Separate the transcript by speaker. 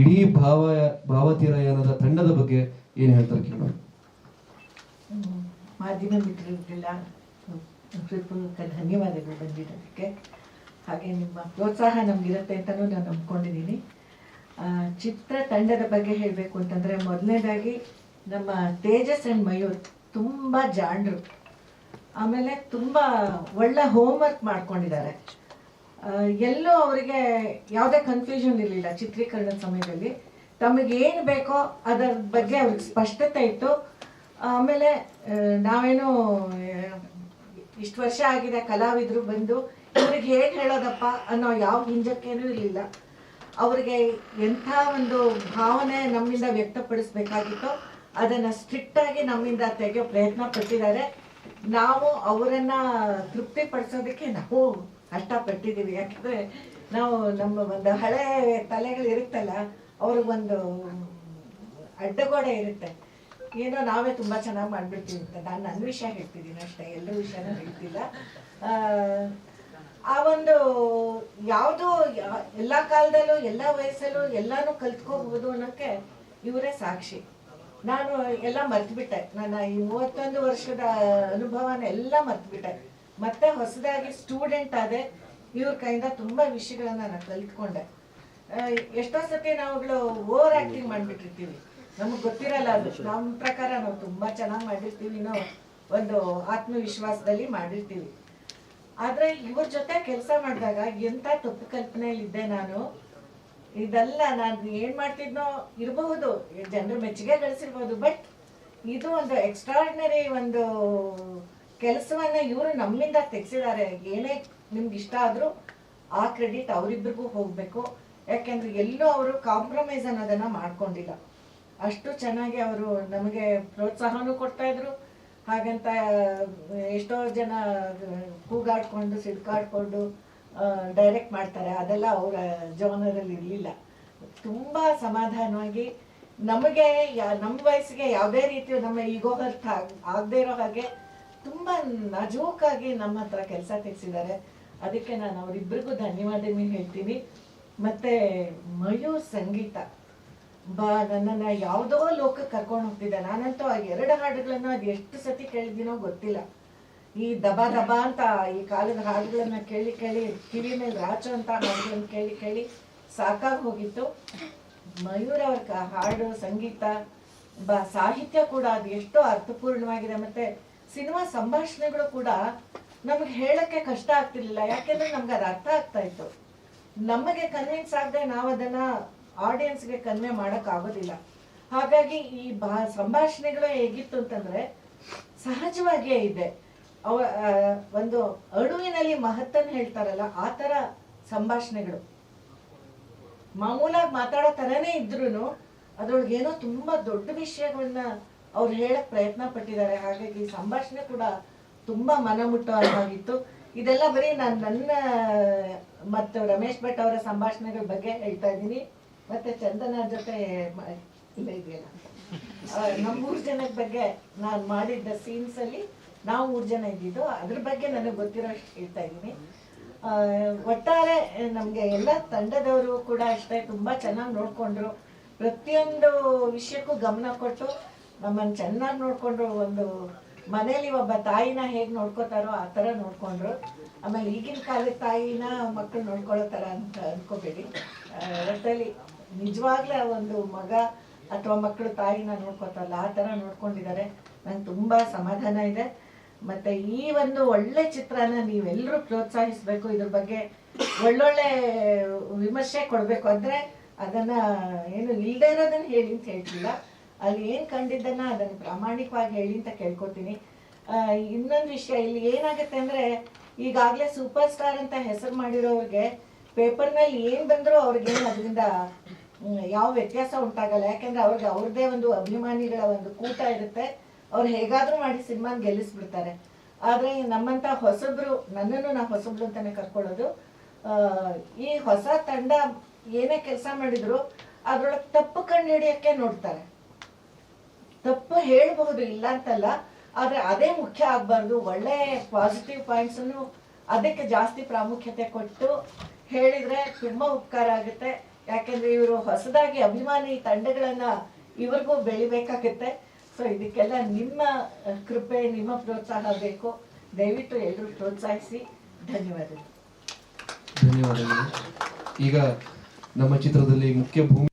Speaker 1: ಇಡೀ ಭಾವತೀರಯಾನದ ತಂಡದ ಬಗ್ಗೆ ಏನು ಹೇಳ್ತಾರೆ ಕೇಳೋಣ.
Speaker 2: ಮಾಧ್ಯಮ ಮಿತ್ರರಿಗೆಲ್ಲ ಹೃತ್ಪೂರ್ವಕ ಧನ್ಯವಾದಗಳು ಬಂದಿರೋದಕ್ಕೆ. ಹಾಗೆ ನಿಮ್ಮ ಪ್ರೋತ್ಸಾಹ ನಮಗಿರುತ್ತೆ ಅಂತಲೂ ನಾನು ನಂಬ್ಕೊಂಡಿದ್ದೀನಿ. ಚಿತ್ರ ತಂಡದ ಬಗ್ಗೆ ಹೇಳಬೇಕು ಅಂತಂದರೆ, ಮೊದಲನೇದಾಗಿ ನಮ್ಮ ತೇಜಸ್ ಆ್ಯಂಡ್ ಮಯೂರ್ ತುಂಬ ಜಾಣರು, ಆಮೇಲೆ ತುಂಬ ಒಳ್ಳೆ ಹೋಮ್ವರ್ಕ್ ಮಾಡ್ಕೊಂಡಿದ್ದಾರೆ. ಎಲ್ಲೂ ಅವರಿಗೆ ಯಾವುದೇ ಕನ್ಫ್ಯೂಷನ್ ಇರಲಿಲ್ಲ. ಚಿತ್ರೀಕರಣದ ಸಮಯದಲ್ಲಿ ತಮಗೇನು ಬೇಕೋ ಅದರ ಬಗ್ಗೆ ಅವ್ರಿಗೆ ಸ್ಪಷ್ಟತೆ ಇತ್ತು. ಆಮೇಲೆ ನಾವೇನು ಇಷ್ಟು ವರ್ಷ ಆಗಿದೆ ಕಲಾವಿದರು ಬಂದು ಇವ್ರಿಗೆ ಹೇಗೆ ಹೇಳೋದಪ್ಪ ಅನ್ನೋ ಯಾವ ಹಿಂಜಕ್ಕೇನೂ ಇರಲಿಲ್ಲ. ಅವ್ರಿಗೆ ಎಂಥ ಒಂದು ಭಾವನೆ ನಮ್ಮಿಂದ ವ್ಯಕ್ತಪಡಿಸ್ಬೇಕಾಗಿತ್ತೋ ಅದನ್ನು ಸ್ಟ್ರಿಕ್ಟಾಗಿ ನಮ್ಮಿಂದ ತೆಗೆಯೋ ಪ್ರಯತ್ನ ಪಟ್ಟಿದ್ದಾರೆ. ನಾವು ಅವರನ್ನು ತೃಪ್ತಿಪಡಿಸೋದಕ್ಕೆ ನಾವು ಕಷ್ಟಪಟ್ಟಿದ್ದೀವಿ. ಯಾಕಂದರೆ ನಾವು ನಮ್ಮ ಒಂದು ಹಳೆ ತಲೆಗಳಿರುತ್ತಲ್ಲ, ಅವ್ರಿಗೊಂದು ಅಡ್ಡಗೋಡೆ ಇರುತ್ತೆ, ಏನೋ ನಾವೇ ತುಂಬ ಚೆನ್ನಾಗಿ ಮಾಡಿಬಿಡ್ತೀವಿ ಅಂತ. ನಾನು ನನ್ನ ವಿಷಯ ಹೇಳ್ತಿದ್ದೀನಿ ಅಷ್ಟೇ, ಎಲ್ಲರ ವಿಷಯನೂ ಹೇಳ್ತಿಲ್ಲ. ಆ ಒಂದು ಯಾವುದೋ ಎಲ್ಲ ಕಾಲದಲ್ಲೂ ಎಲ್ಲ ವಯಸ್ಸಲ್ಲೂ ಎಲ್ಲನೂ ಕಲ್ತ್ಕೋಬಹುದು ಅನ್ನೋಕ್ಕೆ ಇವರೇ ಸಾಕ್ಷಿ. ನಾನು ಎಲ್ಲ ಮರ್ತ್ಬಿಟ್ಟೆ, ನನ್ನ ಈ 31 ವರ್ಷದ ಅನುಭವನ ಎಲ್ಲ ಮರ್ತ್ಬಿಟ್ಟೆ. ಮತ್ತೆ ಹೊಸದಾಗಿ ಸ್ಟೂಡೆಂಟ್ ಆದೆ. ಇವ್ರ ಕೈಯಿಂದ ತುಂಬ ವಿಷಯಗಳನ್ನ ನಾನು ಕಲ್ತ್ಕೊಂಡೆ. ಎಷ್ಟೋ ಸತಿ ನಾವುಗಳು ಓವರ್ ಆ್ಯಕ್ಟಿಂಗ್ ಮಾಡಿಬಿಟ್ಟಿರ್ತೀವಿ, ನಮಗೆ ಗೊತ್ತಿರಲ್ಲ ಅದು. ನಮ್ಮ ಪ್ರಕಾರ ನಾವು ತುಂಬ ಚೆನ್ನಾಗಿ ಮಾಡಿರ್ತೀವಿ, ನಾವು ಒಂದು ಆತ್ಮವಿಶ್ವಾಸದಲ್ಲಿ ಮಾಡಿರ್ತೀವಿ. ಆದರೆ ಇವ್ರ ಜೊತೆ ಕೆಲಸ ಮಾಡಿದಾಗ ಎಂಥ ತಪ್ಪು ಕಲ್ಪನೆಯಲ್ಲಿದ್ದೆ ನಾನು. ಇದೆಲ್ಲ ನಾನು ಏನು ಮಾಡ್ತಿದ್ನೋ ಇರಬಹುದು, ಜನರ ಮೆಚ್ಚುಗೆ ಗಳಿಸಿರ್ಬೋದು, ಬಟ್ ಇದು ಒಂದು ಎಕ್ಸ್ಟ್ರಾರ್ಡಿನರಿ ಒಂದು ಕೆಲಸವನ್ನ ಇವರು ನಮ್ಮಿಂದ ತೆಗೆಸಿದ್ದಾರೆ. ಏನೇ ನಿಮ್ಗೆ ಇಷ್ಟ ಆದರೂ ಆ ಕ್ರೆಡಿಟ್ ಅವರಿಬ್ಬರಿಗೂ ಹೋಗಬೇಕು. ಯಾಕೆಂದ್ರೆ ಎಲ್ಲೂ ಅವರು ಕಾಂಪ್ರಮೈಸ್ ಅನ್ನೋದನ್ನು ಮಾಡ್ಕೊಂಡಿಲ್ಲ. ಅಷ್ಟು ಚೆನ್ನಾಗಿ ಅವರು ನಮಗೆ ಪ್ರೋತ್ಸಾಹನೂ ಕೊಡ್ತಾಯಿದ್ರು. ಹಾಗಂತ ಎಷ್ಟೋ ಜನ ಕೂಗಾಡ್ಕೊಂಡು ಸಿಡ್ಕಾಡ್ಕೊಂಡು ಡೈರೆಕ್ಟ್ ಮಾಡ್ತಾರೆ, ಅದೆಲ್ಲ ಅವರ ಜವಾನರಲ್ಲಿ ಇರಲಿಲ್ಲ. ತುಂಬ ಸಮಾಧಾನವಾಗಿ ನಮಗೆ ನಮ್ಮ ವಯಸ್ಸಿಗೆ ಯಾವುದೇ ರೀತಿಯ ನಮ್ಮ ಈಗೋ ಅರ್ಥ ಆಗದೆ ಇರೋ ಹಾಗೆ ತುಂಬ ನಾಜೂಕಾಗಿ ನಮ್ಮ ಹತ್ರ ಕೆಲಸ ತೆಗೆಸಿದ್ದಾರೆ. ಅದಕ್ಕೆ ನಾನು ಅವರಿಬ್ಬರಿಗೂ ಧನ್ಯವಾದಗಳು ಹೇಳ್ತೀನಿ. ಮತ್ತು ಮಯೂರ್ ಸಂಗೀತ ನನ್ನನ್ನು ಯಾವುದೋ ಲೋಕಕ್ಕೆ ಕರ್ಕೊಂಡು ಹೋಗ್ತಿದ್ದೆ. ನಾನಂತೂ ಆ 2 ಹಾಡುಗಳನ್ನು ಅದು ಎಷ್ಟು ಸತಿ ಕೇಳಿದ್ದೀನೋ ಗೊತ್ತಿಲ್ಲ. ಈ ದಬಾ ದಬಾ ಅಂತ ಈ ಕಾಲದ ಹಾಡುಗಳನ್ನು ಕೇಳಿ ಕೇಳಿ ಕಿವಿ ಮೇಲೆ ರಾಚೋ ಅಂತ ಹಾಡುಗಳನ್ನು ಕೇಳಿ ಕೇಳಿ ಸಾಕಾಗಿ ಹೋಗಿತ್ತು. ಮಯೂರ್ ಅವ್ರ ಹಾಡು, ಸಂಗೀತ, ಸಾಹಿತ್ಯ ಕೂಡ ಅದು ಎಷ್ಟೋ ಅರ್ಥಪೂರ್ಣವಾಗಿದೆ. ಮತ್ತು ಸಿನಿಮಾ ಸಂಭಾಷಣೆಗಳು ಕೂಡ ನಮಗೆ ಹೇಳೋಕ್ಕೆ ಕಷ್ಟ ಆಗ್ತಿರ್ಲಿಲ್ಲ, ಯಾಕೆಂದರೆ ನಮ್ಗೆ ಅದು ಅರ್ಥ ಆಗ್ತಾ ಇತ್ತು. ನಮಗೆ ಕನ್ವಿನ್ಸ್ ಆಗದೆ ನಾವು ಅದನ್ನು ಆಡಿಯನ್ಸ್ಗೆ ಕನ್ವೆ ಮಾಡೋಕ್ಕಾಗೋದಿಲ್ಲ. ಹಾಗಾಗಿ ಈ ಸಂಭಾಷಣೆಗಳು ಹೇಗಿತ್ತು ಅಂತಂದರೆ ಸಹಜವಾಗಿಯೇ ಇದೆ. ಒಂದು ಅಣುವಿನಲ್ಲಿ ಮಹತ್ತನ್ನು ಹೇಳ್ತಾರಲ್ಲ, ಆ ಥರ ಸಂಭಾಷಣೆಗಳು ಮಾಮೂಲಾಗಿ ಮಾತಾಡೋ ಥರನೇ ಇದ್ರೂ ಅದ್ರೊಳಗೆ ಏನೋ ತುಂಬ ದೊಡ್ಡ ವಿಷಯಗಳನ್ನ ಅವ್ರು ಹೇಳಕ್ಕೆ ಪ್ರಯತ್ನ ಪಟ್ಟಿದ್ದಾರೆ. ಹಾಗಾಗಿ ಸಂಭಾಷಣೆ ಕೂಡ ತುಂಬ ಮನಮುಟ್ಟುವಾಗಿತ್ತು. ಇದೆಲ್ಲ ಬರೀ ನಾನು ನನ್ನ ಮತ್ತು ರಮೇಶ್ ಭಟ್ ಅವರ ಸಂಭಾಷಣೆಗಳ ಬಗ್ಗೆ ಹೇಳ್ತಾ ಇದ್ದೀನಿ. ಮತ್ತು ಚಂದನ ಜೊತೆ ಇಲ್ಲ ಇದೆಯಲ್ಲ, ನಮ್ಮ 3 ಜನದ ಬಗ್ಗೆ ನಾನು ಮಾಡಿದ್ದ ಸೀನ್ಸಲ್ಲಿ ನಾವು 3 ಜನ ಇದ್ದಿದ್ದು, ಅದ್ರ ಬಗ್ಗೆ ನನಗೆ ಗೊತ್ತಿರೋ ಹೇಳ್ತಾ ಇದ್ದೀನಿ. ಒಟ್ಟಾರೆ ನಮಗೆ ಎಲ್ಲ ತಂಡದವರು ಕೂಡ ಅಷ್ಟೇ ತುಂಬ ಚೆನ್ನಾಗಿ ನೋಡಿಕೊಂಡ್ರು. ಪ್ರತಿಯೊಂದು ವಿಷಯಕ್ಕೂ ಗಮನ ಕೊಟ್ಟು ನಮ್ಮನ್ನು ಚೆನ್ನಾಗಿ ನೋಡಿಕೊಂಡ್ರು. ಒಂದು ಮನೇಲಿ ಒಬ್ಬ ತಾಯಿನ ಹೇಗೆ ನೋಡ್ಕೋತಾರೋ ಆ ಥರ ನೋಡಿಕೊಂಡ್ರು. ಆಮೇಲೆ ಈಗಿನ ಕಾಲದ ತಾಯಿನ ಮಕ್ಕಳು ನೋಡ್ಕೊಳ್ಳೋ ಥರ ಅಂತ ಅಂದ್ಕೋಬೇಡಿ. ಒಟ್ಟಲ್ಲಿ ನಿಜವಾಗ್ಲೇ ಒಂದು ಮಗ ಅಥವಾ ಮಕ್ಕಳು ತಾಯಿನ ನೋಡ್ಕೋತಾರಲ್ಲ ಆ ಥರ ನೋಡ್ಕೊಂಡಿದ್ದಾರೆ. ನಂಗೆ ತುಂಬ ಸಮಾಧಾನ ಇದೆ. ಮತ್ತು ಈ ಒಂದು ಒಳ್ಳೆ ಚಿತ್ರನ ನೀವೆಲ್ಲರೂ ಪ್ರೋತ್ಸಾಹಿಸಬೇಕು. ಇದ್ರ ಬಗ್ಗೆ ಒಳ್ಳೊಳ್ಳೆ ವಿಮರ್ಶೆ ಕೊಡಬೇಕು. ಅಂದರೆ ಅದನ್ನು ಏನು ಇಲ್ಲದೆ ಇರೋದನ್ನು ಹೇಳಿ ಅಂತ ಹೇಳ್ತಿಲ್ಲ, ಅಲ್ಲಿ ಏನು ಕಂಡಿದ್ದನ್ನು ಅದನ್ನು ಪ್ರಾಮಾಣಿಕವಾಗಿ ಹೇಳಿ ಅಂತ ಕೇಳ್ಕೊತೀನಿ. ಇನ್ನೊಂದು ವಿಷಯ ಇಲ್ಲಿ ಏನಾಗುತ್ತೆ ಅಂದರೆ, ಈಗಾಗಲೇ ಸೂಪರ್ ಸ್ಟಾರ್ ಅಂತ ಹೆಸರು ಮಾಡಿರೋರಿಗೆ ಪೇಪರ್ನಲ್ಲಿ ಏನು ಬಂದರೂ ಅವ್ರಿಗೇನು ಅದರಿಂದ ಯಾವ ವ್ಯತ್ಯಾಸ ಉಂಟಾಗಲ್ಲ. ಯಾಕೆಂದರೆ ಅವ್ರಿಗೆ ಅವ್ರದ್ದೇ ಒಂದು ಅಭಿಮಾನಿಗಳ ಒಂದು ಕೂಟ ಇರುತ್ತೆ. ಅವ್ರು ಹೇಗಾದರೂ ಮಾಡಿ ಸಿನಿಮಾನ ಗೆಲ್ಲಿಸ್ಬಿಡ್ತಾರೆ. ಆದರೆ ನಮ್ಮಂಥ ಹೊಸಬ್ರು, ನನ್ನನ್ನು ನಾವು ಹೊಸಬ್ರು ಅಂತಲೇ ಕರ್ಕೊಳ್ಳೋದು, ಈ ಹೊಸ ತಂಡ ಏನೇ ಕೆಲಸ ಮಾಡಿದ್ರು ಅದರೊಳಗೆ ತಪ್ಪು ಕಂಡು ಹಿಡಿಯೋಕ್ಕೆ ನೋಡ್ತಾರೆ. ತಪ್ಪು ಹೇಳಬಹುದು, ಇಲ್ಲ ಅಂತಲ್ಲ, ಆದರೆ ಅದೇ ಮುಖ್ಯ ಆಗಬಾರ್ದು. ಒಳ್ಳೆ ಪಾಸಿಟಿವ್ ಪಾಯಿಂಟ್ಸನ್ನು ಅದಕ್ಕೆ ಜಾಸ್ತಿ ಪ್ರಾಮುಖ್ಯತೆ ಕೊಟ್ಟು ಹೇಳಿದರೆ ತುಂಬ ಉಪಕಾರ ಆಗುತ್ತೆ. ಯಾಕೆಂದ್ರೆ ಇವರು ಹೊಸದಾಗಿ ಅಭಿಮಾನಿ ತಂಡಗಳನ್ನ ಇವ್ರಿಗೂ ಬೆಳಿಬೇಕಾಗತ್ತೆ. ಸೊ ಇದಕ್ಕೆಲ್ಲ ನಿಮ್ಮ ಕೃಪೆ, ನಿಮ್ಮ ಪ್ರೋತ್ಸಾಹ ಬೇಕು. ದಯವಿಟ್ಟು ಎಲ್ಲರೂ ಪ್ರೋತ್ಸಾಹಿಸಿ. ಧನ್ಯವಾದಗಳು.
Speaker 1: ಧನ್ಯವಾದಗಳು. ಈಗ ನಮ್ಮ ಚಿತ್ರದಲ್ಲಿ ಮುಖ್ಯ ಭೂಮಿ